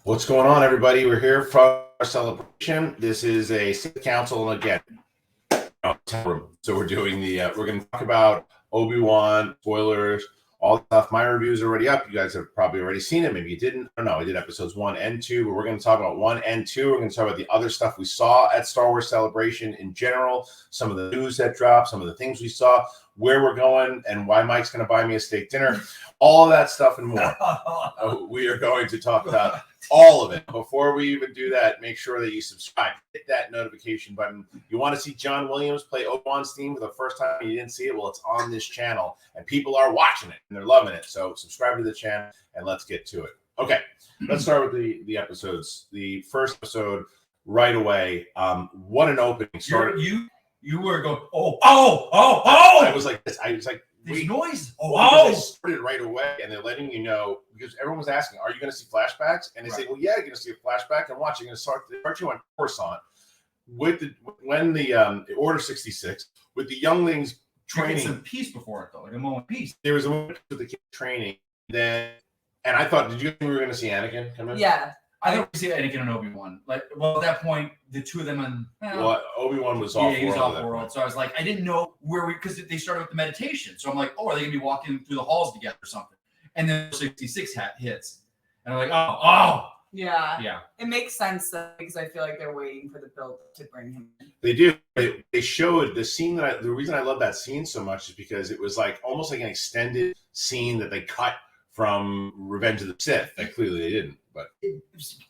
What's going on, everybody? We're here for our celebration. This is a Sith Council, and again, so we're doing we're going to talk about Obi-Wan, spoilers, all the stuff. My review is already up. You guys have probably already seen it. Maybe you didn't. I don't know. I did episodes 1 and 2, but we're going to talk about 1 and 2. We're going to talk about the other stuff we saw at Star Wars Celebration in general, some of the news that dropped, some of the things we saw, where we're going, and why Mike's going to buy me a steak dinner. All of that stuff and more. We are going to talk about all of it. Before we even do that, make sure that you subscribe. Hit that notification button. You want to see John Williams play Obi-Wan's theme for the first time and you didn't see it? Well, it's on this channel, and people are watching it, and they're loving it. So subscribe to the channel, and let's get to it. Okay, let's start with the episodes. The first episode, right away. What an opening! You were going, oh! I was like this. I was like, There's noise. They started right away, and they're letting you know, because everyone was asking, "Are you going to see flashbacks?" And they say, "Well, yeah, you're going to see a flashback." And watch, you're going to start you on Coruscant with the Order 66 with the younglings training. Some peace before it, though, like a moment of peace. There was a moment with the kids training, and I thought, did you think we were going to see Anakin come in? Yeah. I thought we see Anakin and Obi-Wan. At that point, the two of them Obi-Wan was off. Yeah, he was off world. So I was like, I didn't know because they started with the meditation. So I'm like, are they gonna be walking through the halls together or something? And then 66 hits, and I'm like, Yeah. It makes sense though, because I feel like they're waiting for the build to bring him in. They do. They showed the scene the reason I love that scene so much is because it was like almost like an extended scene that they cut from Revenge of the Sith. That clearly they didn't, but it's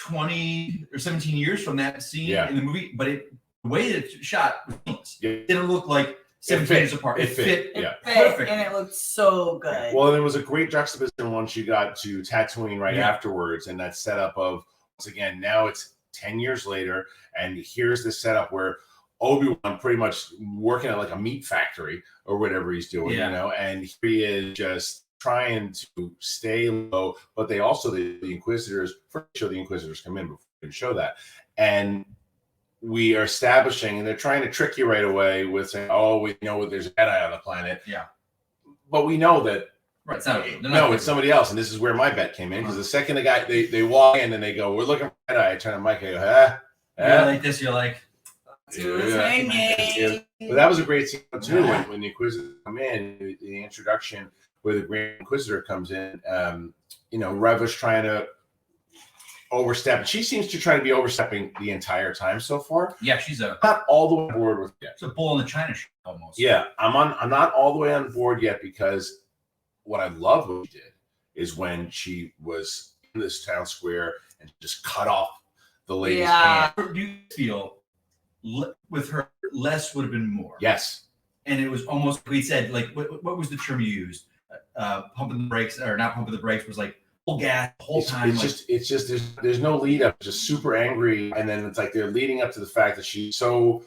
20 or 17 years from that scene in the movie, but the way that it's shot it didn't look like 17 years apart. It fit perfect, and it looked so good. Well, there was a great juxtaposition once you got to Tatooine afterwards, and that setup of, once again, now it's 10 years later, and here's the setup where Obi-Wan pretty much working at like a meat factory or whatever he's doing, you know, and he is just trying to stay low, but they also the Inquisitors first show the Inquisitors come in before we can show that, and we are establishing, and they're trying to trick you right away with saying, "Oh, we know there's a Jedi on the planet," but we know that it's somebody else, and this is where my bet came in, because the second they walk in and they go, "We're looking for Jedi," I turn to Mike, I go, You're like this, you're like. But that was a great scene too when the Inquisitors come in, the introduction where the Grand Inquisitor comes in. Reva's trying to overstep, and she seems to try to be overstepping the entire time so far. Yeah, she's not all the way on board with it. It's a bull in the china shop almost. Yeah, I'm not all the way on board yet, because what I love what she did is when she was in this town square and just cut off the lady's hand. Do you feel with her less would have been more? Yes. And it was almost, we said, like, what was the term you used? Pumping the brakes, or not pumping the brakes, was like full gas the whole time. It's just there's no lead up. Just super angry, and then it's like they're leading up to the fact that she's so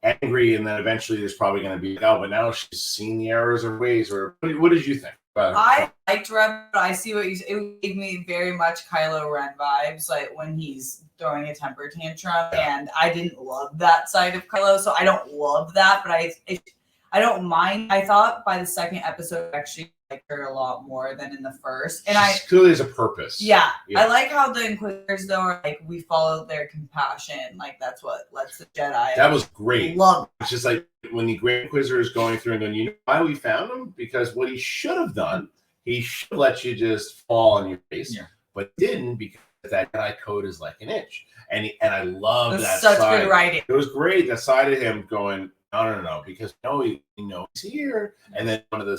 angry, and then eventually there's probably going to be but now she's seen the errors of ways. Or what did you think? I liked Rev, but I see what you said. It gave me very much Kylo Ren vibes, like when he's throwing a temper tantrum, and I didn't love that side of Kylo, so I don't love that, but I don't mind. I thought by the second episode, I actually liked her a lot more than in the first. And clearly has a purpose. Yeah. I like how the Inquisitors, though, are like, we follow their compassion. Like, that's what lets the Jedi. That was great. Love it. It's just like when the Grand Inquisitor is going through and going, you know why we found him? Because what he should have done, he should let you just fall on your face. Yeah. But didn't, because that Jedi code is like an inch. And I love that such side. Good writing. It was great. That side of him going, no, because he's here. And then one of the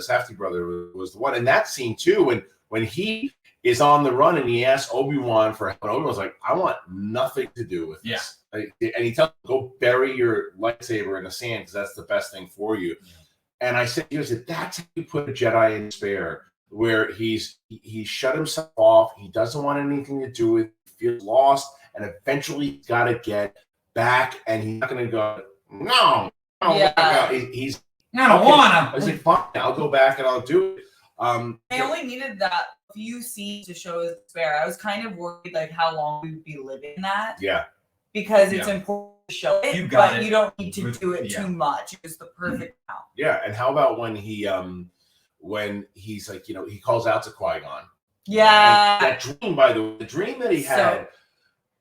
Safdie brother was the one. And that scene too, when he is on the run and he asks Obi-Wan for help, and Obi-Wan's like, I want nothing to do with this. And he tells him, go bury your lightsaber in the sand, because that's the best thing for you. And I said, that's how you put a Jedi in despair, where he shut himself off. He doesn't want anything to do with it. He feels lost, and eventually he's got to get back, and he's not going to go, no. He's I don't want to. I was like, fine, I'll go back and I'll do it. They only needed that few scenes to show his despair. I was kind of worried, like, how long we would be living that. Yeah. Because it's important to show it, but you don't need to do it too much. It was the perfect amount. Yeah, and how about when he's like, he calls out to Qui-Gon, Yeah. And that dream, by the way, the dream that he had,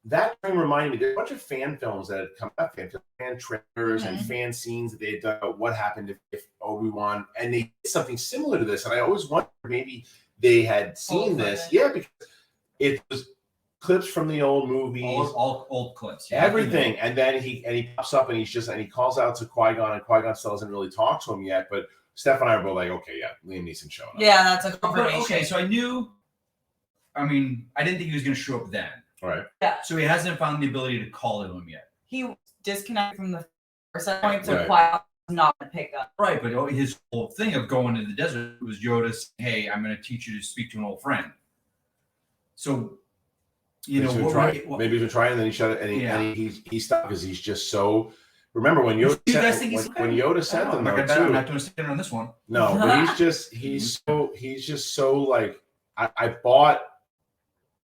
that dream reminded me. There's a bunch of fan films that had come out, fan trailers and fan scenes that they had done about what happened if Obi-Wan, and they did something similar to this. And I always wondered maybe they had seen this. Yeah, because it was clips from the old movies, all old clips, everything. And then he pops up and he calls out to Qui-Gon, and Qui-Gon still doesn't really talk to him yet. But Steph and I are both like, okay, yeah, Liam Neeson showing up. Yeah, that's a confirmation. Okay, so I knew. I mean, I didn't think he was going to show up then. Right. Yeah. So he hasn't found the ability to call him yet. He disconnected from the first point, so Qui-Gon was not going to pick up. Right, but his whole thing of going to the desert was Yoda saying, hey, I'm going to teach you to speak to an old friend. So, you know, maybe he's been trying, and then he shut it, and he stopped because he's just so. Remember when Yoda when Yoda sent them? I'm not doing a sticker on this one. No, but he's just so like I bought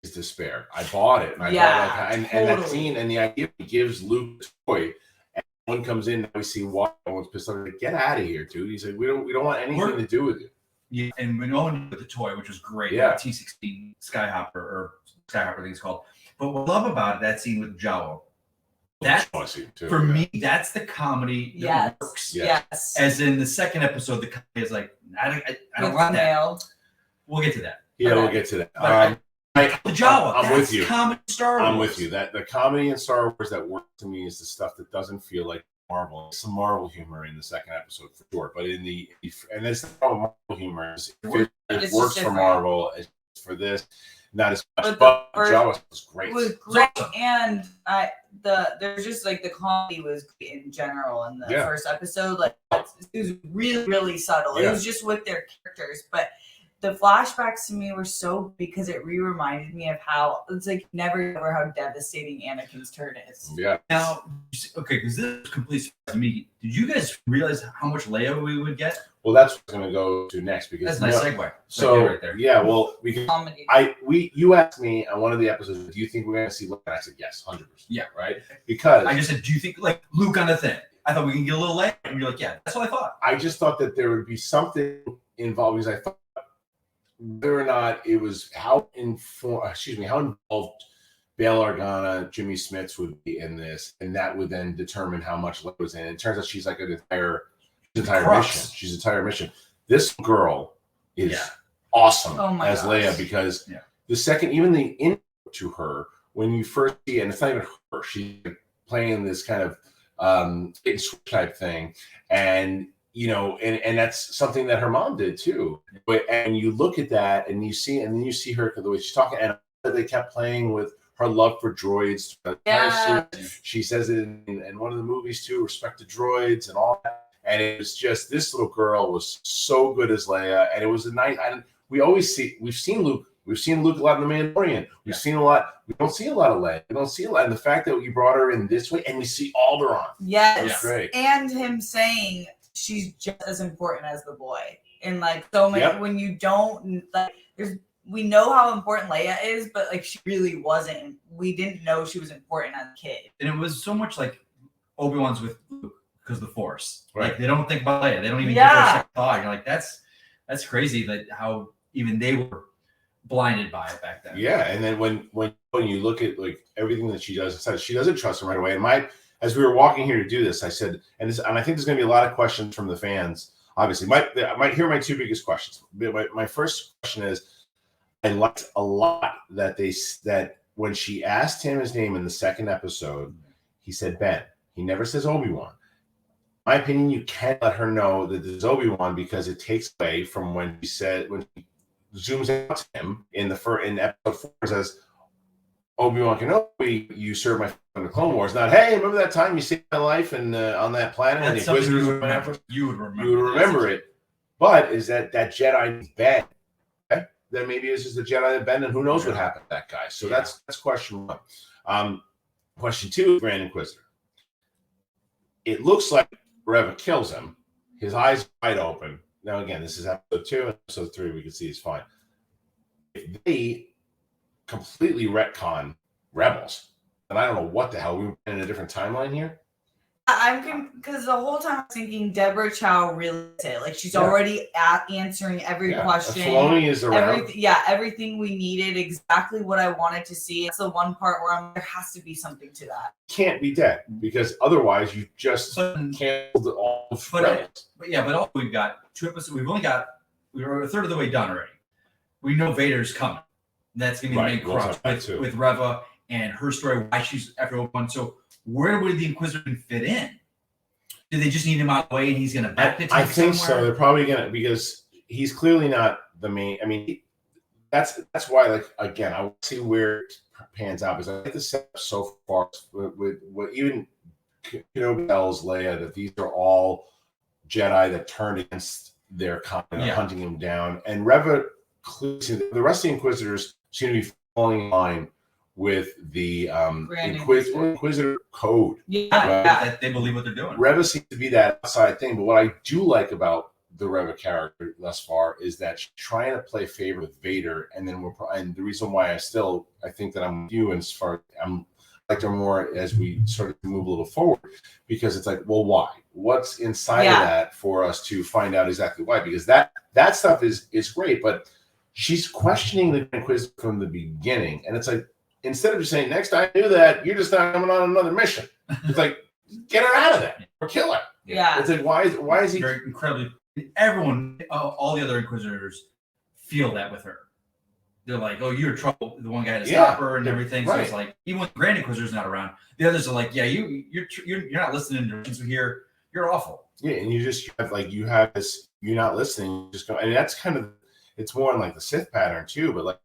his despair. I bought it. And and that scene and the idea he gives Luke a toy, and one comes in, and we see why one's pissed off. Like, get out of here, dude. He's like, we don't want anything to do with you. Yeah, and when Owen with the toy, which was great, T-16 Skyhopper, I think it's called. But what I love about it, that scene with Jawa, that for me, that's the comedy that works. Yes. As in the second episode, the comedy is like, I don't want that. We'll get to that. Yeah, we'll get to that. The Jawa, I'm with you. Comedy Star Wars. I'm with you. That the comedy in Star Wars that works to me is the stuff that doesn't feel like Marvel. There's some Marvel humor in the second episode for sure, but and that's the problem with Marvel humor is it works for Marvel. It's for this, not as much. But Jawa was great. It was great, and there's just like the comedy was great in general in the first episode. Like it was really, really subtle. It was just with their characters, but the flashbacks to me were so because it reminded me of how it's like never how devastating Anakin's turn is. Yeah. Now, okay, because this is complete surprise to me. Did you guys realize how much Leia we would get? Well, that's what I'm going to go to next because that's a nice segue. So right there. Yeah, well, you asked me on one of the episodes, do you think we're going to see Luke? And I said yes, 100%. Yeah, right. Because I just said, do you think like Luke on the thing? I thought we can get a little Leia, and you're like, yeah, that's what I thought. I just thought that there would be something involved because I thought whether or not it was how involved Bail Organa, Jimmy Smits would be in this, and that would then determine how much Leia was in. It turns out she's like an entire mission. She's an entire mission. This girl is awesome as Leia because the second, even the intro to her, when you first see, and it's not even her, she's playing this kind of type thing, and you know, and that's something that her mom did too. And you look at that, and you see, and then you see her the way she's talking, and they kept playing with her love for droids. She says it in one of the movies too, respect the droids and all that. And it was just this little girl was so good as Leia, and it was a night. We've seen Luke a lot in The Mandalorian. We've seen a lot. We don't see a lot of Leia. We don't see a lot. And the fact that you brought her in this way, and we see Alderaan. Yes, great. And him saying she's just as important as the boy. And like so many, when you don't like, we know how important Leia is, but like she really wasn't. We didn't know she was important as a kid. And it was so much like Obi-Wan's with Luke because of the Force. Right. Like they don't think about Leia. They don't even give her a second thought. You're like, that's crazy that how even they were blinded by it back then. Yeah, and then when you look at like everything that she does, she doesn't trust him right away. And as we were walking here to do this, I said, and I think there's going to be a lot of questions from the fans. Obviously, here are my two biggest questions. My first question is, I liked a lot that when she asked him his name in the second episode, he said Ben. He never says Obi-Wan. In my opinion, you can't let her know that this is Obi-Wan because it takes away from when she zooms out to him in episode 4 says Obi-Wan Kenobi, you served my in the Clone Wars. Not, hey, remember that time you saved my life and on that planet and the Inquisitors were after? You would remember it. But is that Jedi is Ben? Okay? Then maybe it's just the Jedi that Ben, and who knows what happened to that guy. So that's question one. Question two, Grand Inquisitor. It looks like Reva kills him. His eyes wide open. Now, again, this is episode 2. Episode 3, we can see is fine. If they completely retcon Rebels, and I don't know what the hell, we're in a different timeline here. I'm because the whole time I was thinking Deborah Chow really said like she's already answering every question. Filoni is around. Everything we needed, exactly what I wanted to see. It's the one part where there has to be something to that. Can't be dead because otherwise you just canceled all of but also we've got 2 episodes. We're a third of the way done already. We know Vader's coming. That's gonna be the main crux with Reva and her story, why she's after Obi-Wan. So where would the Inquisitor fit in? Do they just need him out of the way and he's going to back the I think so. They're probably going to, because he's clearly not the main. I mean, that's why, like, again, I will see where it pans out, because I like the setup so far with what even Kenobi tells Leia that these are all Jedi that turned against their kind and hunting him down. And Reva, the rest of the Inquisitors seem to be falling in line with the Inquisitor code. That they believe what they're doing. Reva seems to be that outside thing, but what I do like about the Reva character thus far is that she's trying to play favor with Vader, and then and the reason why I think that I'm with you, and as far I'm like her more as we sort of move a little forward, because it's like, well, why? What's inside of that for us to find out exactly why? Because that stuff is great, but she's questioning the Inquisitor from the beginning, and it's like, instead of just saying, next time I do that, you're just not coming on another mission. It's like, get her out of that or kill her. Yeah. It's like, why is he very incredibly? Everyone, all the other Inquisitors feel that with her. They're like, oh, you're trouble. The one guy to stop her and everything. So it's like, even when the Grand Inquisitor's not around, the others are like, yeah, you're not listening to us here. You're awful. Yeah, and you have this. You're not listening. You just go, and that's kind of. It's more in like the Sith pattern too. But like,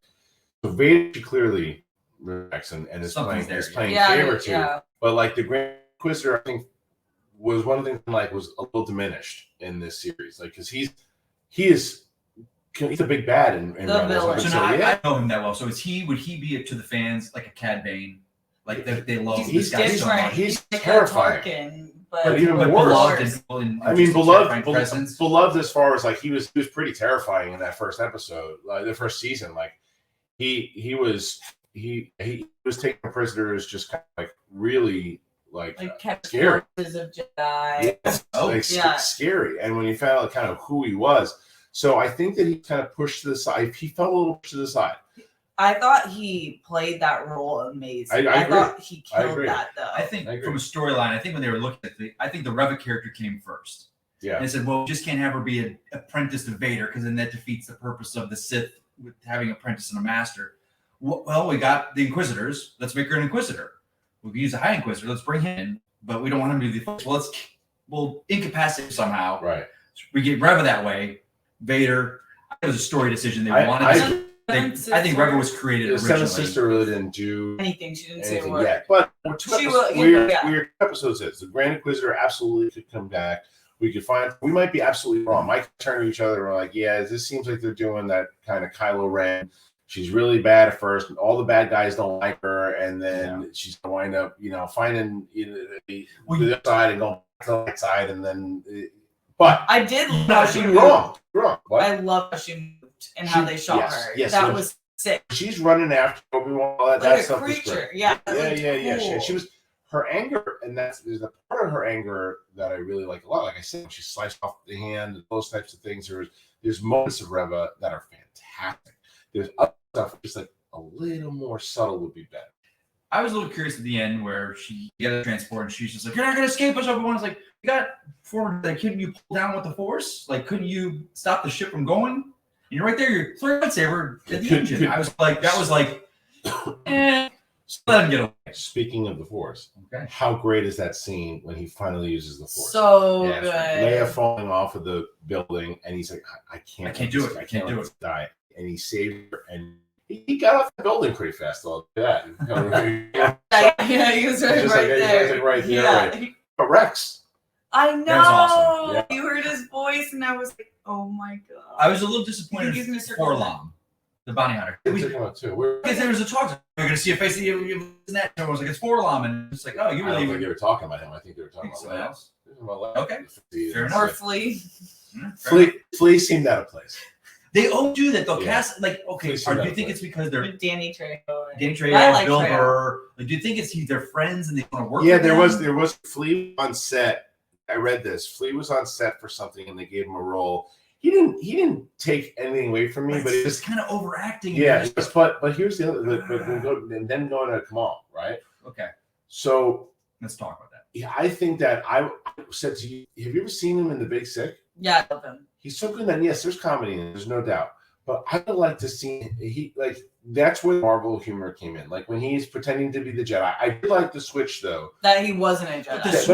so Vader clearly. And is playing favor to, but like the Grand Inquisitor, I think was one of the things like was a little diminished in this series, like because he's a big bad in the villain. So now I know him that well. So would he be to the fans like a Cad Bane, like they love this guy so much? He's terrifying, but even more beloved. Beloved as far as like he was pretty terrifying in that first episode, like the first season, like he was taking prisoners, just kind of like really like scary. Of Jedi. Scary. And when you found out kind of who he was, so I think that he kind of pushed to the side. He felt a little pushed to the side. I thought he played that role amazing. I thought he killed that though. I think from a storyline, I think when they were looking at I think the Reva character came first. Yeah. And they said, well, we just can't have her be an apprentice to Vader because then that defeats the purpose of the Sith with having an apprentice and a master. Well, we got the Inquisitors. Let's make her an Inquisitor. We can use a High Inquisitor. Let's bring him in, but we don't want him to be the first. Well, we'll incapacitate him somehow. Right. So we get Reva that way. Vader. It was a story decision they wanted. I think Reva was created originally. Seventh Sister really didn't do anything. She didn't say a word. Yet. But weird episodes is the Grand Inquisitor absolutely could come back. We might be absolutely wrong. Mike turn to each other and we're like, yeah, this seems like they're doing that kind of Kylo Ren. She's really bad at first. All the bad guys don't like her, and then she's gonna wind up, finding the other side and going to the right side, and then. But I did love how she moved. Wrong. What? I love how she moved and how they shot her. Yes, that was sick. She's running after Obi-Wan. All that stuff was great. Yeah. Cool. She was her anger, and there's a part of her anger that I really like a lot. Like I said, when she sliced off the hand, those types of things. There's moments of Reva that are fantastic. There's other stuff just like a little more subtle would be better. I was a little curious at the end where she got a transport and she's just like, "You're not gonna escape us." Obi-Wan's like, "You got forward. Like, couldn't you pull down with the Force? Like, couldn't you stop the ship from going? And you're right there. You're throwing lightsaber at the engine." I was like, "That was like, let him get away." Speaking of the Force, how great is that scene when he finally uses the Force? So good. Leia falling off of the building, and he's like, "I can't do it. I can't do it. Die." And he saved her, and he got off the building pretty fast. All that. He was right there. Right here. Right. But Rex. I know. That was awesome. Yeah. You heard his voice, and I was like, "Oh my god!" I was a little disappointed in Forlom, the bounty hunter. Because there was a talk. You're going to see a face. And that I was like, "It's Forlom," and it's like, "Oh, you really?" I don't think they were talking about him. I think they were talking about someone else. Okay. Fair enough. Or Flea. Flea seemed out of place. They all do that. They'll Yeah. cast like okay. Please Or do send you that think away. it's because they're Danny Trejo. Danny Trejo, I like Bill Trejo. Burr? Like, do you think it's they're friends and they want to work? Yeah, with there them? was Flea on set. I read this. Flea was on set for something, and they gave him a role. He didn't take anything away from me, but it's it's just kind of overacting. yeah. But here's the other. But we'll go and then going to Kamal, right? Okay, So let's talk about that. yeah, I think that I said to you, have you ever seen him in The Big Sick? Yeah, I love him. He's so good. Then yes, there's comedy in it. There's no doubt. But I would like to see that's where Marvel humor came in. Like when he's pretending to be the Jedi. I did like the switch though. That he wasn't a Jedi.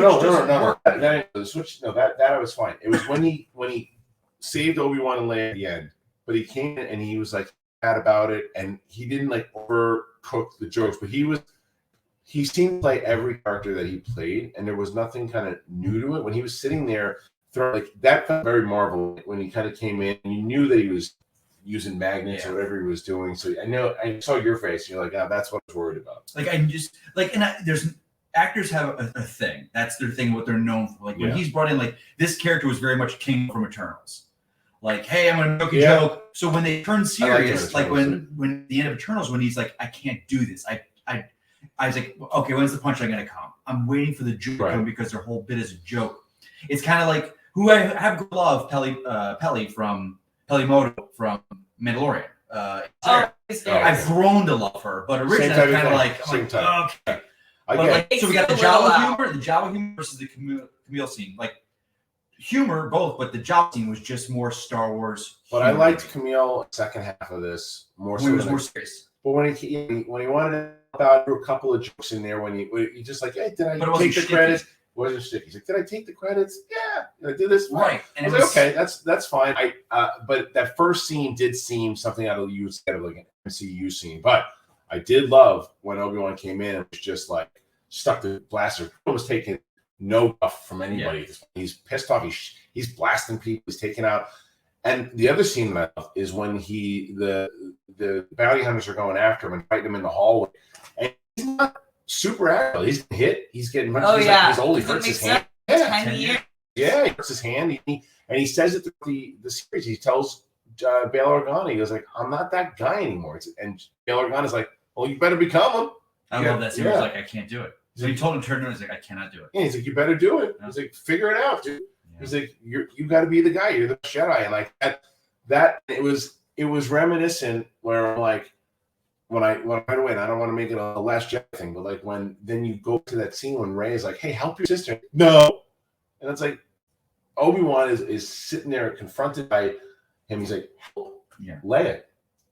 But no. The switch, no, that I was fine. It was when he saved Obi-Wan and Leia at the end, but he came in and he was like mad about it, and he didn't like overcook the jokes, but he seemed like every character that he played, and there was nothing kind of new to it. When he was sitting there, like that felt very Marvel when he kind of came in, and you knew that he was using magnets or whatever he was doing. So I saw your face, and you're like, oh, that's what I was worried about. Like there's actors have a thing. That's their thing, what they're known for. Like when he's brought in, like this character was very much King from Eternals. Like, hey, I'm gonna make a joke. So when they turn serious, like when the end of Eternals, when he's like, I can't do this. I was like, okay, when's the punchline gonna come? I'm waiting for the joke to come because their whole bit is a joke. It's kind of like who I have love Peli from Pelimoto from Mandalorian. I've grown to love her, but originally I was kind of like, okay. So we got the Jawa humor versus the Camille scene. Like humor, both, but the Jawa scene was just more Star Wars. But I liked Camille second half of this more. When it was more serious. But when he wanted to help out, there were a couple of jokes in there when he just like, hey, did I take the credits? It wasn't sticky. He's like, did I take the credits? Yeah. Did I do this? Right. And I was like, okay, that's fine. But that first scene did seem something out of instead of like an MCU scene. But I did love when Obi-Wan came in and was just like stuck the blaster. He was taking no buff from anybody. Yeah. He's pissed off. He's blasting people. He's taking out. And the other scene that I love is when the bounty hunters are going after him and fighting him in the hallway. And he's not super agile. He's getting hit. He's getting he's old. He hurts his hand. 10 years. Yeah, he hurts his hand. And he says it through the series. He tells Bail Organa, he goes like, I'm not that guy anymore. And Bail Organa's like, well, you better become him. I love that scene. He's like, I can't do it. So he told him to turn around. He's like, I cannot do it. Yeah, he's like, you better do it. He's like, figure it out, dude. Yeah. He's like, you got to be the guy. You're the Jedi. And like that it was reminiscent where I'm like, when I right away, and I don't want to make it a Last Jedi thing, but like when then you go to that scene when Rey is like, hey, help your sister. No. And it's like Obi-Wan is sitting there confronted by him. He's like, Leia,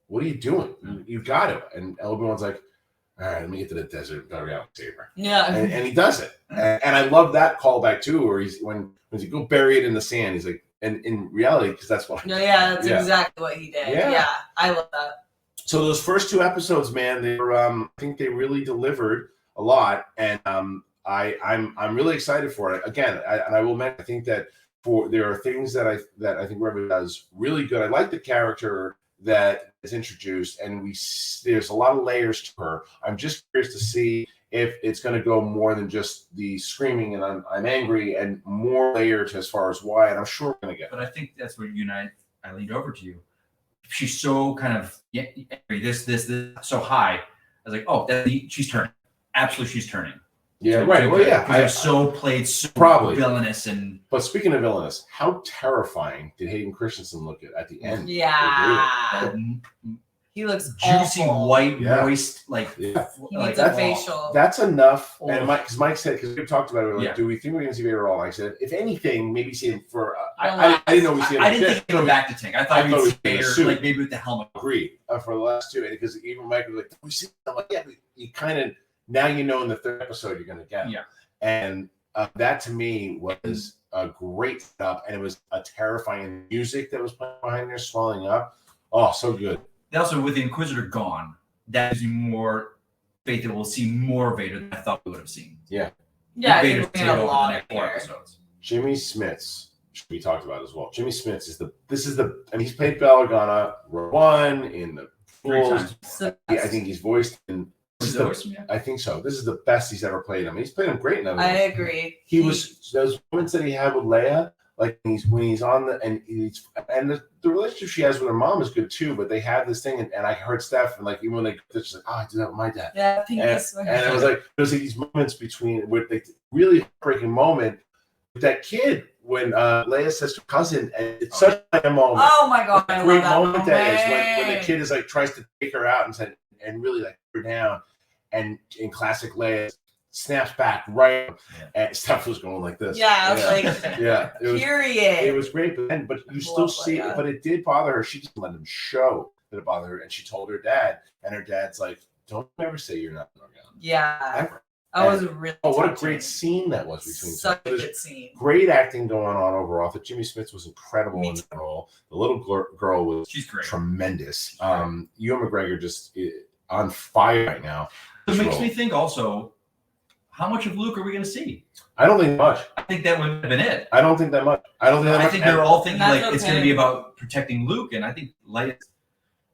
what are you doing? You got it. And Obi-Wan's like, all right, let me get to the desert, go around save her. Yeah. And he does it. And I love that callback too, where he's when you go bury it in the sand, he's like, and in reality, because that's what that's exactly what he did. Yeah, I love that. So those first two episodes, man, they were I think they really delivered a lot. And I'm really excited for it. Again, I will mention, I think that there are things that I think Reva does really good. I like the character that is introduced, and there's a lot of layers to her. I'm just curious to see if it's going to go more than just the screaming and I'm angry, and more layers as far as why. And I'm sure we're going to get. But I think that's where you and I leaned over to you. She's so kind of this so high. I was like, oh, she's turning. Absolutely, she's turning. Yeah, right. Well, yeah, I so played so probably villainous. And but speaking of villainous, how terrifying did Hayden Christensen look at the end? Yeah, he looks juicy, awful. white, moist, like he needs a facial. That's enough. Oh. And Mike said, because we talked about it, we're like, do we think we're going to see Vader at all? I said, if anything, maybe see him for. I didn't know we see him. I didn't think he'd go back to Tank. I thought we'd see Vader, like maybe with the helmet. Agreed for the last two, because even Mike was like, we see him. I'm like, yeah, you kind of now in the third episode you're going to get. Yeah, and that to me was a great setup, and it was a terrifying music that was playing behind there, swelling up. Oh, so good. Also, with the Inquisitor gone, that gives me more faith that we'll see more Vader than I thought we would have seen. Yeah. Yeah, Vader's taken over the next 4 episodes. Jimmy Smits should be talked about as well. Jimmy Smits and he's played Bail Organa, Rogue One, in the Fools. I think he's voiced in. I think so. This is the best he's ever played him. He's played him great in that movie. I agree. He was those moments that he had with Leia. Like when he's on the the relationship she has with her mom is good too. But they have this thing, and I heard Steph, and like even when they, she's like, "Oh, I did that with my dad." Yeah, and it was like there's like these moments between with the really heartbreaking moment with that kid when Leia says to her cousin, and it's such a moment. Oh my god, I great love moment that is when the kid is like tries to take her out and said and really like put her down, and in classic Leia snaps back right, and Steph was going like this. Yeah, like it was great, but you still see it. But it did bother her. She didn't let him show that it bothered her, and she told her dad, and her dad's like, "Don't ever say you're not an organa." Yeah, ever. That was really what a great scene that was between them. Such a good scene. Great acting going on overall. I thought Jimmy Smits was incredible in that role. The little girl was tremendous. Ewan McGregor just on fire right now. It makes me think also, how much of Luke are we going to see? I don't think much. I think that would have been it. I don't think that much. I think they're all thinking like it's going to be about protecting Luke, and I think Leia's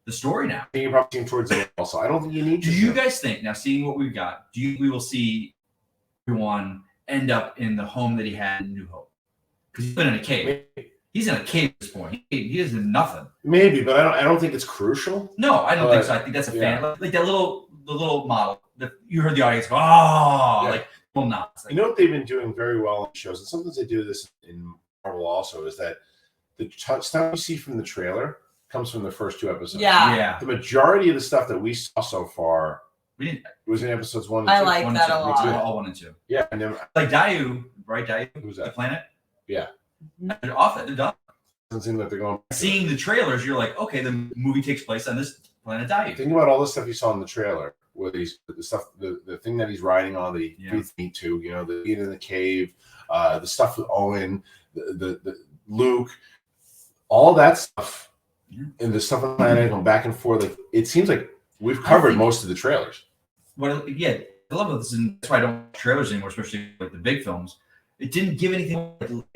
the story now. I think you're probably seeing towards it also. I don't think you need to. Do you guys think, now seeing what we've got, we will see Obi-Wan end up in the home that he had in New Hope? Because he's been in a cave. Maybe. He's in a cave at this point. He is in nothing. Maybe, but I don't think it's crucial. No, I don't think so. I think that's a fan. Like that little model that you heard the audience go, like well not. You know what they've been doing very well in shows, and sometimes they do this in Marvel also, is that the stuff you see from the trailer comes from the first 2 episodes. Yeah. The majority of the stuff that we saw so far was in episodes 1 and 2. I like that a lot. All 1 and 2. Yeah, and then like Dayu, right? Dayu, who's that? The planet. Yeah. They're off it. They're done. Doesn't seem like they're going. Seeing the trailers, you're like, okay, the movie takes place on this planet Dayu. Think about all the stuff you saw in the trailer, where the thing that he's riding on, the need to, the being in the cave, the stuff with Owen, the Luke, all that stuff. And the stuff on the planet going back and forth, like it seems like we've covered most of the trailers. Well, yeah, I love this, and that's why I don't watch trailers anymore, especially like the big films. It didn't give anything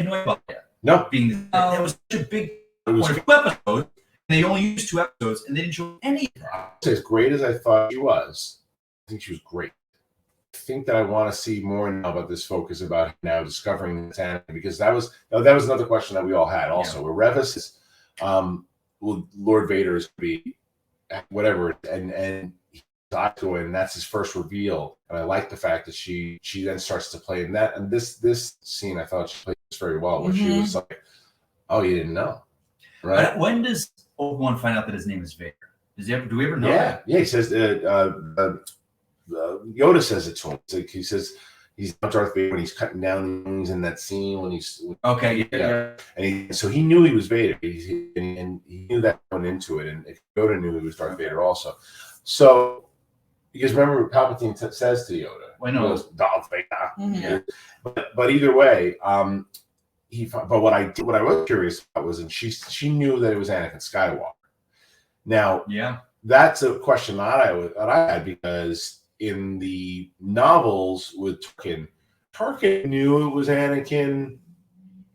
about that. No, that was such a big 2 episodes. And they only used 2 episodes, and they didn't show any of that. As great as I thought she was, I think she was great. I think that I want to see more now about this focus about now discovering the anime, because that was another question that we all had also. Where Revis is, Lord Vader is going to be whatever, and he's Acolyte, and that's his first reveal. And I like the fact that she then starts to play in that. And this scene, I thought she played this very well, where she was like, "Oh, you didn't know, right?" But when does Obi-Wan find out that his name is Vader? Do we ever know? Yeah. He says Yoda says it to him. Like, he says he's not Darth Vader when he's cutting down the wings in that scene when he's and so he knew he was Vader, and he knew that going into it, and Yoda knew he was Darth Vader also. So because remember, Palpatine says to Yoda, "I know it's Darth Vader." But either way, but what I was curious about was, and she knew that it was Anakin Skywalker. Now, that's a question that I had, because in the novels with Tarkin knew it was Anakin,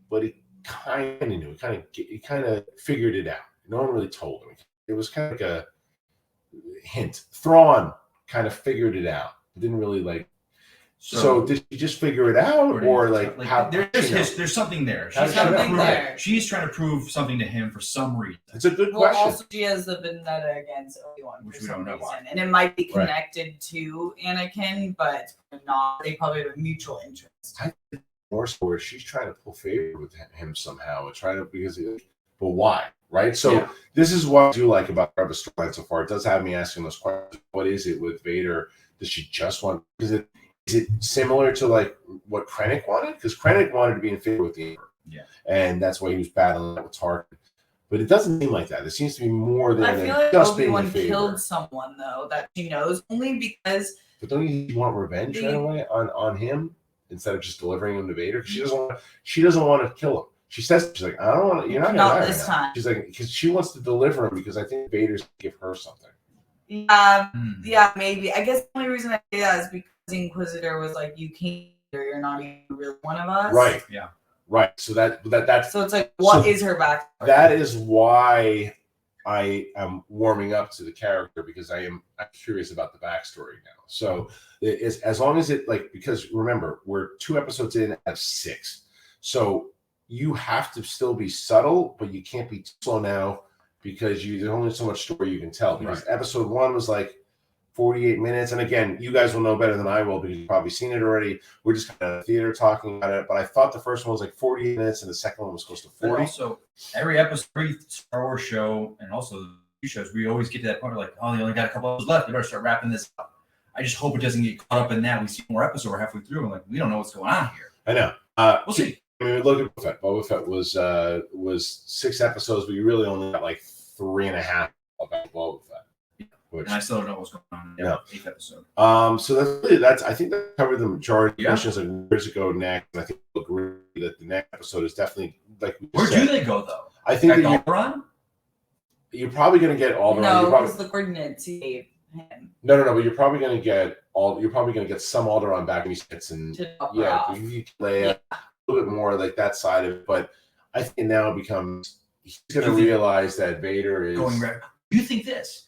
but he kind of knew. He kind of figured it out. No one really told him. It was kind of like a hint. Thrawn kind of figured it out. Didn't really like. So did she just figure it out, or like how? There's something there. She's trying to prove something to him for some reason. It's a good question. Also, she has the vendetta against Obi-Wan, which we don't know why, and it might be connected to Anakin, but not. They probably have a mutual interest. I think more so where she's trying to pull favor with him somehow, but why? Right. So this is what I do like about the storyline so far. It does have me asking those questions. What is it with Vader? Does she just want? Is it similar to like what Krennic wanted? Because Krennic wanted to be in favor with the Emperor. Yeah. And that's why he was battling with Tarkin. But it doesn't seem like that. It seems to be more than like just Obi-Wan being in favor. Killed someone though that she knows, only because. But don't you want revenge right away on him instead of just delivering him to Vader? Because she doesn't want to kill him. She's like, I don't want to. You're not going to this time. She's like, because she wants to deliver him, because I think Vader's going to give her something. Yeah, maybe. I guess the only reason I say that is because Inquisitor was like, you can't, you're not even really one of us. Right. Yeah. Right. So that's. So it's like, what is her backstory? That is why I am warming up to the character, because I'm curious about the backstory now. So as long as it because remember, we're 2 episodes in out of 6, so you have to still be subtle, but you can't be too slow now because there's only so much story you can tell. Because episode 1 was like 48 minutes. And again, you guys will know better than I will because you've probably seen it already. We're just kind of theater talking about it. But I thought the first one was like 48 minutes and the second one was close to 40. But also, every episode, every Star Wars show, and also the shows, we always get to that point where like, oh, you only got a couple episodes left. You better start wrapping this up. I just hope it doesn't get caught up in that. We see more episodes, we're halfway through, and like, we don't know what's going on here. I know. We'll see. I mean, look at Boba Fett. Boba Fett was 6 episodes, but you really only got like 3.5 about Boba Fett. And I still don't know what's going on in the 8th episode. So I think that covered the majority of questions. Like, where's it go next? And I think we'll agree that the next episode is definitely like. Where do they go though? I think Alderaan. You're probably going to get Alderaan. No, because the coordinates he gave him. No. But you're probably going to get some Alderaan back and he gets in. You play a little bit more like that side of it, but I think now it becomes he's going to realize that Vader is going right. You think this?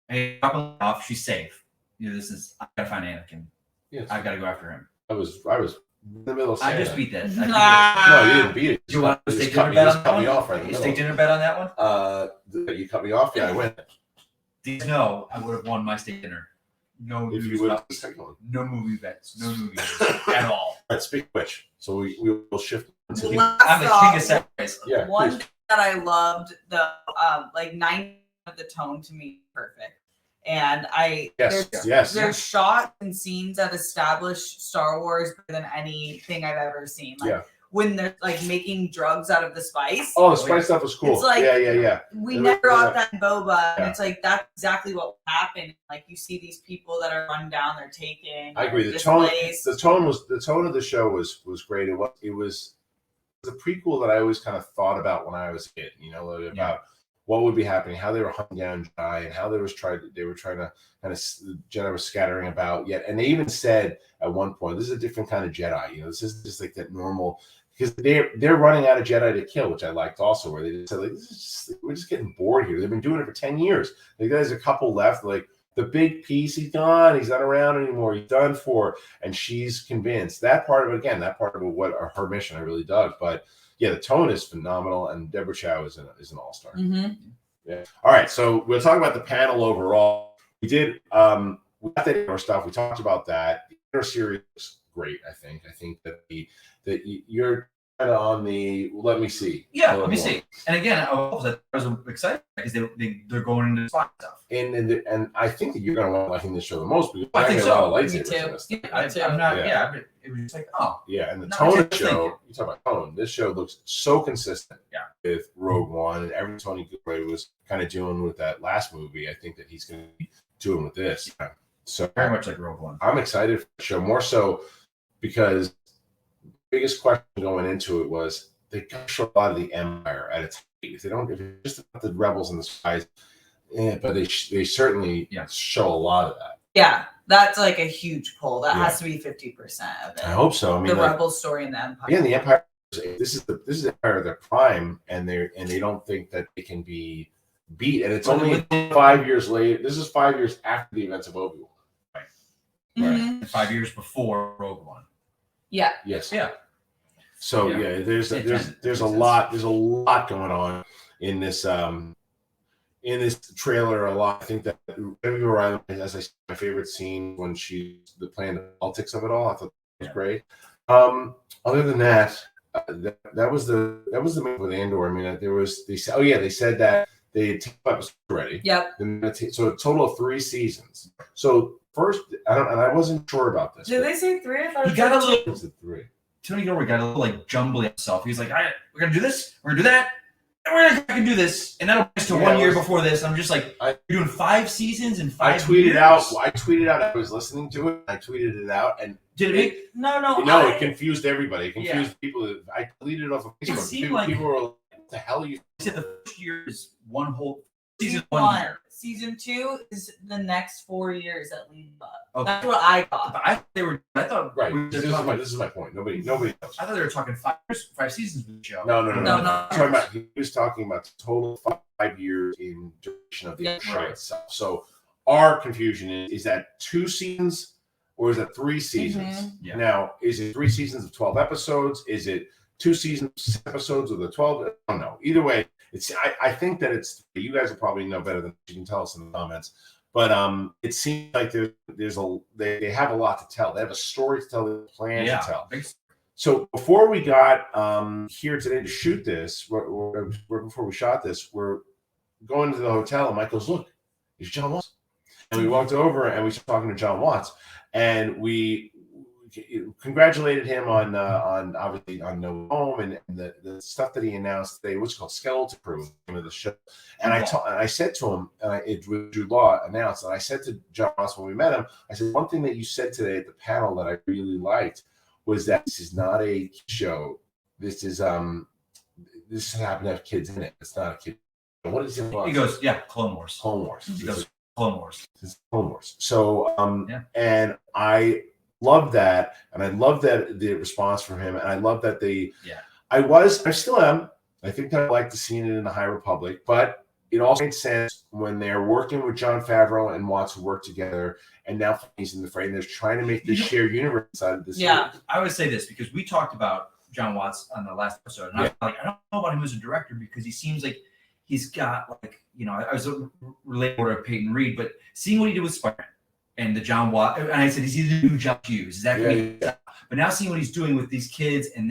Hey, off. She's safe. You know, this is. I gotta find Anakin. Yes. I gotta go after him. I was in the middle of saying I just beat that. No, you didn't beat it. Do you want to take dinner bet on that one? Me off right in the middle. Take dinner bet on that one? You cut me off. Yeah, I win. No, I would have won my steak dinner. No, if you would have the second one. No movie bets. No movie bets at all. All right, speak of which, so we will shift. I'm the king of segues. Yeah, one thing that I loved, the like 90% of the tone to me perfect. And there's shots and scenes that establish Star Wars better than anything I've ever seen. Like when they're like making drugs out of the spice. Oh, the spice stuff was cool. It's like, yeah. We never got that in Boba, and it's like that's exactly what happened. Like you see these people that are run down, they're taken. I agree. The tone of the show was great. It was a prequel that I always kind of thought about when I was a kid. You know, about what would be happening, how they were hunting down Jedi, and how they were trying to kind of Jedi was scattering about. And they even said at one point, this is a different kind of Jedi. You know, this is just like that normal, because they're running out of Jedi to kill, which I liked also, where they just said like, we're just getting bored here. They've been doing it for 10 years. Like there's a couple left. Like the big piece, he's gone. He's not around anymore. He's done for, and she's convinced. That part of it, what her mission, I really dug, but. Yeah, the tone is phenomenal, and Deborah Chow is an all-star. Mm-hmm. Yeah. All right, so we'll talk about the panel overall. We did we got that Andor stuff. We talked about that. The Andor series is great. I think that you're kind of on the. Let me see. Yeah, let me see. And again, I was excited because they're going into spot stuff. And I think that you're going to like the show the most because I think a lot of lightsabers. Me too. I'm not. Yeah. It was just like, oh. Yeah, and the tone of the show, you talk about tone, this show looks so consistent with Rogue One, and everything Tony Gilroy was kind of doing with that last movie. I think that he's going to be doing with this. Yeah. So very much like Rogue One. I'm excited for the show, more so because the biggest question going into it was they got to show a lot of the Empire at its height. If it's just about the rebels and the spies, but they certainly show a lot of that. Yeah. That's like a huge pull. That has to be 50% of it. I hope so. I mean, the Rebel story in the Empire. Yeah, the Empire. This is Empire, their prime, and they don't think that they can be beat. And it's only 5 years later. This is 5 years after the events of Obi-Wan. Right. Mm-hmm. 5 years before Rogue One. Yeah. Yes. Yeah. So there's a lot going on in this. In this trailer, a lot. I think that O'Reilly, as I said, my favorite scene when she's playing the politics of it all. I thought that was great. Other than that, that was the main with Andor. I mean, they said that they had 10 episodes already. Yep. So a total of 3 seasons. So first, I wasn't sure about this. Did they say 3? I thought he got a little. Was it 3? Tony Gilroy got a little like jumbly himself. He's like, all right, we're gonna do this. We're gonna do that. We're gonna fucking do this, and that'll bring us to 1 year before this. I'm just like, you're doing 5 seasons in 5 years. I tweeted out. I was listening to it. I tweeted it out, and did it make? No, it confused everybody. It confused people. I deleted it off of Facebook. It seemed like people were like, "What the hell are you?" He said the first year is one whole season. 1 year. Season 2 is the next 4 years that lead up. Okay. That's what I thought. But I thought right. This is my point. Nobody knows. I thought they were talking 5 seasons with the show. No. He was talking about total 5 years in duration of the show itself. So our confusion is that 2 seasons or is it 3 seasons? Mm-hmm. Yeah. Now, is it 3 seasons of 12 episodes? Is it 2 seasons, 6 episodes of the 12. I don't know. Either way, I think that it's, you guys will probably know better than you can tell us in the comments. But it seems like they have a lot to tell. They have a story to tell, they plan to tell. So before we got here today to shoot this, before we shot this, we're going to the hotel, and Mike goes, "Look, it's Jon Watts." And we walked over and we started talking to Jon Watts, and we congratulated him on obviously on No Home and the stuff that he announced today, what's called Skeleteon Crew, the name of the show. And I said to him, it was Drew Law announced, and I said to Jon Watts when we met him, I said, one thing that you said today at the panel that I really liked was that this is not a show. This is this happened to have kids in it. It's not a kid. What is it? He goes, yeah, Clone Wars. Clone Wars. He goes, Clone Wars. It's Clone Wars. So and I love that, and I love that the response from him, and I love that I still am. I think I'd like to see it in the High Republic, but it also makes sense when they're working with Jon Favreau and Watts who work together, and now he's in the fray, and they're trying to make this shared universe side of this. Yeah, I would say this because we talked about Jon Watts on the last episode, and I was like, I don't know about him as a director because he seems like he's got like, you know, I was related to Peyton Reed, but seeing what he did with Spider-Man and the Jon Watts, and I said, is he the new John Hughes? Is that But now seeing what he's doing with these kids and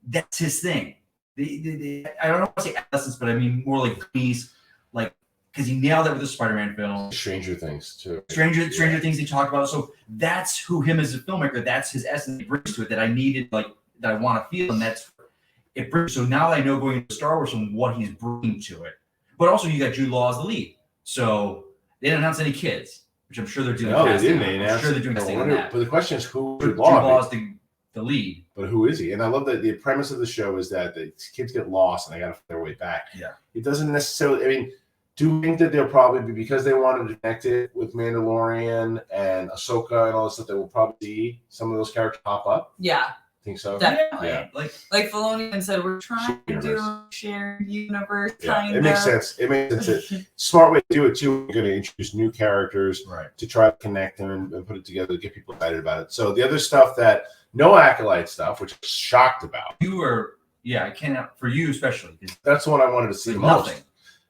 that's his thing. I don't know how to say adolescence, but I mean more like these, like, because he nailed it with the Spider-Man film. Stranger Things too. Stranger Things he talked about. So that's who him as a filmmaker. That's his essence he brings to it that I needed, like that I want to feel, and that's it brings. So now I know going into Star Wars and what he's bringing to it. But also you got Jude Law as the lead, so they didn't announce any kids, which I'm sure they're doing. No, they didn't. I'm sure they're doing casting on that. But the question is, who Jude Law is the lead. But who is he? And I love that the premise of the show is that the kids get lost and they got to find their way back. Yeah. It doesn't necessarily. I mean, do you think that they'll probably be, because they wanted to connect it with Mandalorian and Ahsoka and all this stuff, they will probably see some of those characters pop up? Yeah. Think so? Definitely. Yeah. Like Filoni said, we're trying to do a shared universe. Yeah, it makes sense. It makes sense. Smart way to do it too. You're going to introduce new characters to try to connect them and put it together to get people excited about it. So the other stuff that no Acolyte stuff, which I was shocked about. You were, I cannot, for you especially. That's the one I wanted to see most.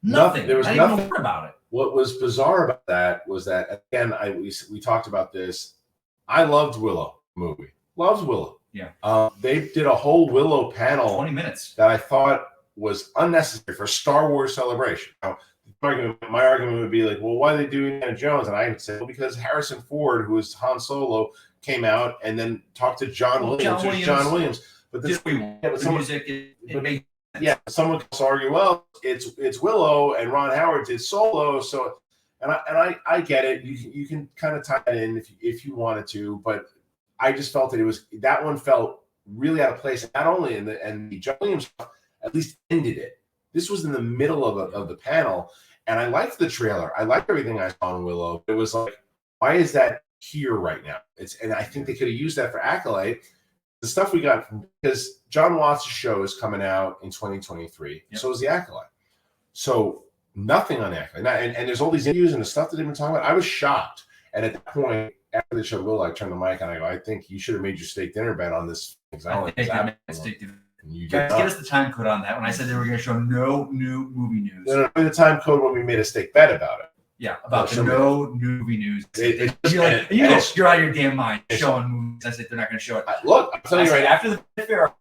Nothing. There was not nothing even a word about it. What was bizarre about that was that, again, we talked about this. I loved Willow movie. Loved Willow. Yeah. They did a whole Willow panel 20 minutes that I thought was unnecessary for a Star Wars celebration. Now, my argument would be like, well, why are they doing Indiana Jones? And I would say, well, because Harrison Ford, who was Han Solo, came out and then talked to John Williams. But this, someone could argue, well, it's Willow and Ron Howard did Solo, so and I get it. You can kind of tie it in if you wanted to, but I just felt that that one felt really out of place. Not only and the John Williams at least ended it. This was in the middle of the panel, and I liked the trailer. I liked everything I saw in Willow. It was like, why is that here right now? And I think they could have used that for Acolyte. The stuff we got because Jon Watts' show is coming out in 2023. Yep. So is the Acolyte. So nothing on Acolyte. And there's all these interviews and the stuff that they've been talking about. I was shocked. And at that point, after the show, I turned the mic and I go, I think you should have made your steak dinner bet on this. Steak dinner. Get us the time code on that. When I said they were going to show no new movie news. No, the time code when we made a steak bet about it. Yeah, about no new movie news. You're like, you're out of your damn mind showing movies. I said they're not going to show it. Look, I'm telling you right after the fair,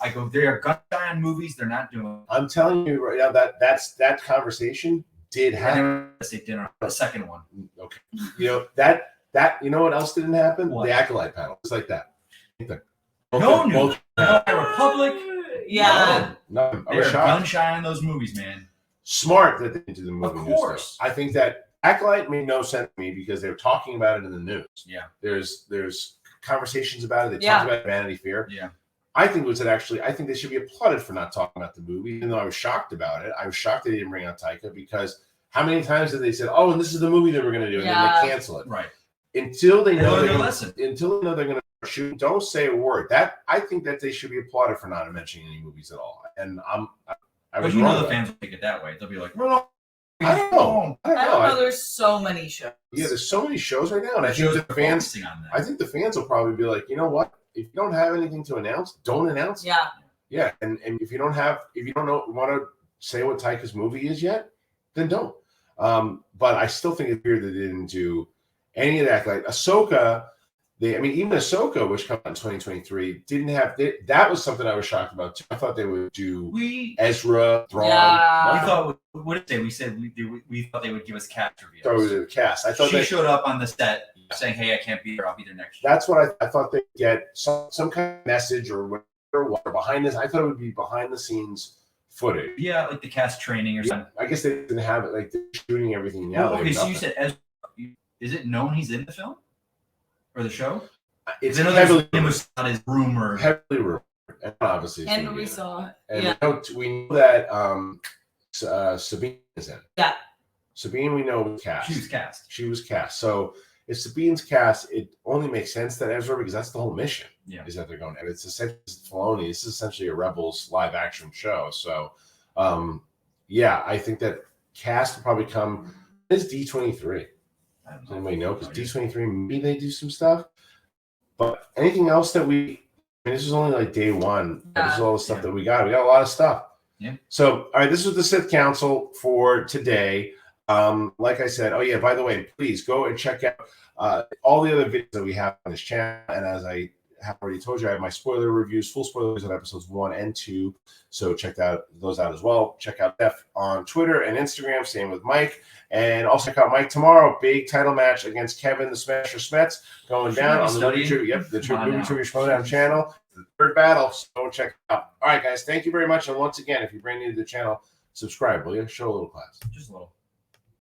I go, they are gun shy on movies. They're not doing. I'm telling you right now that conversation did happen. Steak dinner, the second one. Okay, you know that you know what else didn't happen? What? The Acolyte panel, just like that. No Republic. Yeah. No, they're gun shy on those movies, man. Smart that they did the movie. Of course. I think that Acolyte made no sense to me because they were talking about it in the news. Yeah. There's conversations about it. They talked about Vanity Fair. Yeah. I think I think they should be applauded for not talking about the movie, even though I was shocked about it. I was shocked they didn't bring out Taika because how many times did they say, "Oh, and this is the movie that we're going to do," and then they cancel it. Right. Until they know they're going to shoot, don't say a word. I think that they should be applauded for not mentioning any movies at all. And I was wrong. The fans will take it that way. They'll be like, "No, I don't know. There's so many shows. Yeah, there's so many shows right now, and I think the fans. I think the fans will probably be like, you know what? If you don't have anything to announce, don't announce it. Yeah. Yeah, and if you don't want to say what Taika's movie is yet, then don't. But I still think it's weird that they didn't do any of that. Like Ahsoka, even Ahsoka, which comes out in 2023, didn't have that was something I was shocked about too. I thought they would do Ezra, Thrawn. Yeah. We thought, what did they? We said we thought they would give us cast reveals. Thought it was a cast. I thought she showed up on the set saying, "Hey, I can't be here. I'll be there next year." That's what I thought they'd get some kind of message or whatever behind this. I thought it would be behind the scenes footage. Yeah, like the cast training or something. I guess they didn't have it. Like they're shooting everything now. Okay, so you said Ezra. Is it known he's in the film or the show? It's heavily not as rumored. Heavily rumored, and obviously. And we saw it. And we know that Sabine is in. Yeah. Sabine, we know was cast. She was cast. So if Sabine's cast, it only makes sense that Ezra, because that's the whole mission. Yeah. Is that they're going, and it's essentially Filoni. This is essentially a Rebels live action show. So, I think that cast will probably come. It's D23. Does anybody know? Because D23, maybe they do some stuff. But anything else that this is only like day one. Yeah. This is all the stuff that we got. We got a lot of stuff. Yeah. So, all right, this was the Sith Council for today. Like I said, by the way, please go and check out all the other videos that we have on this channel. And as I have already told you, I have my spoiler reviews, full spoilers on episodes 1 and 2. So check those out as well. Check out Steph on Twitter and Instagram. Same with Mike. And also check out Mike tomorrow. Big title match against Kevin the Smasher Smets going down on the Movie Trivia SCHMOEDOWN channel. The third battle. So go check it out. All right, guys. Thank you very much. And once again, if you're brand new to the channel, subscribe, will you? Show a little class. Just a little.